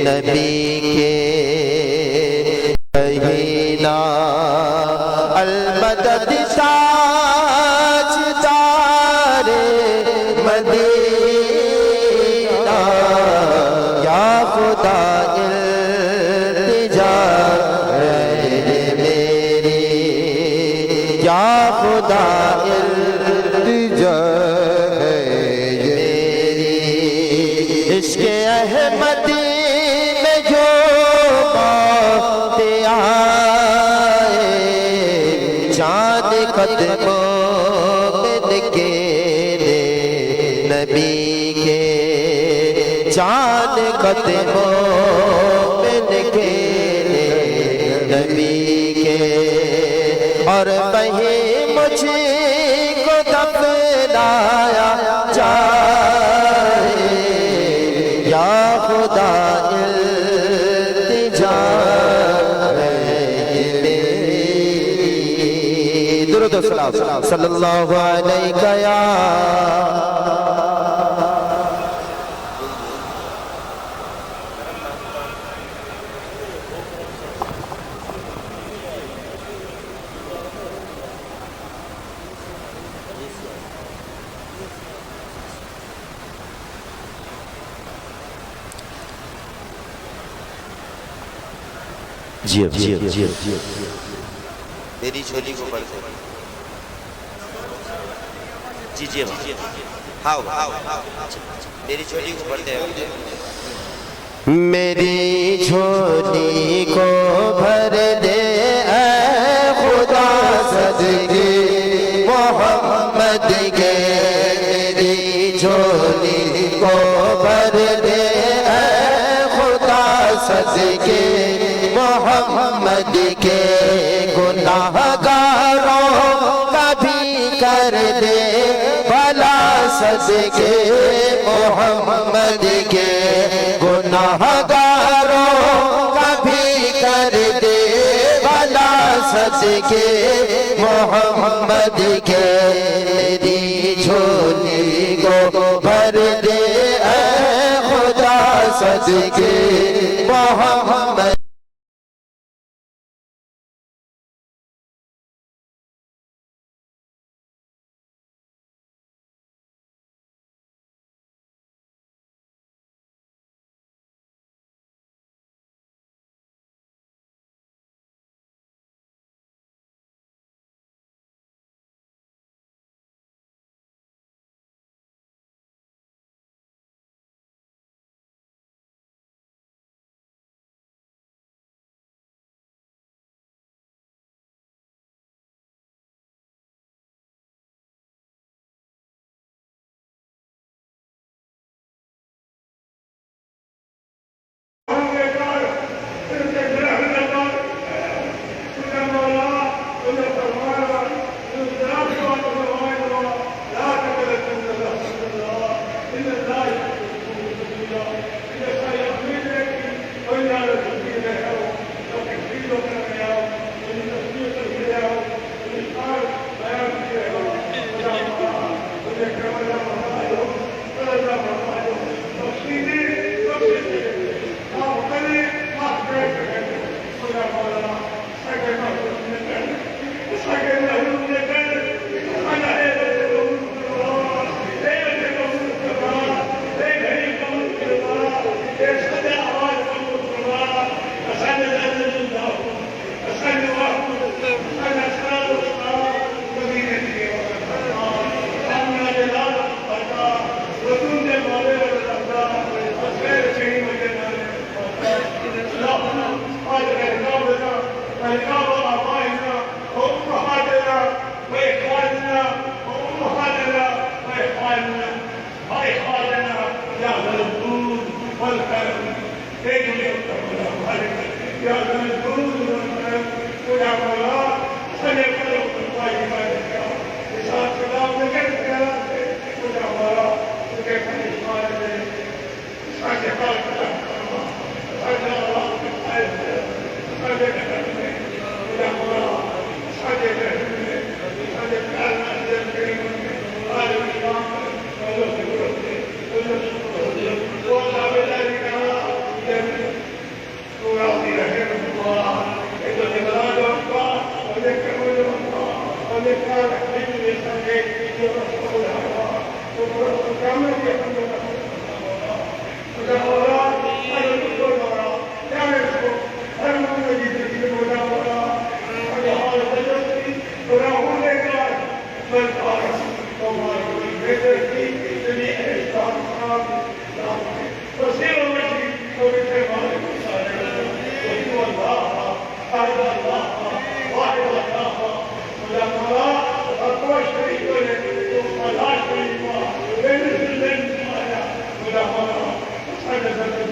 नबी के महीना अलमदद ताजदारे मदीना या खुदा इल्तिजा है मेरी या खुदा इल्तिजा है मेरी इश्क़े अहमदी में जो बातें आए चाँद कदमों में निकेरे नबी के चाँद कदमों में निकेरे नबी के और वहीं मुझको दफनाया जाए या खुदा इल्तिजा है मेरी। दुरूद व सलाम सल्लल्लाहु अलैहि या जी मेरी झोली को पढ़ते जी जी हाँ मेरी झोली को पढ़ते हैं मेरी झोली को भर दे ऐ खुदा सदके मोहम्मद के मेरी झोली को भर दे ऐ खुदा सदके मोहम्मद के गुनाहगारों का भी कर दे भला सदके मोहम्मद के गुनाहगारों का भी कर दे भला सदके मोहम्मद के मेरी झोली को भर दे ऐ खुदा सदके मोहम्मद Gracias. Amen.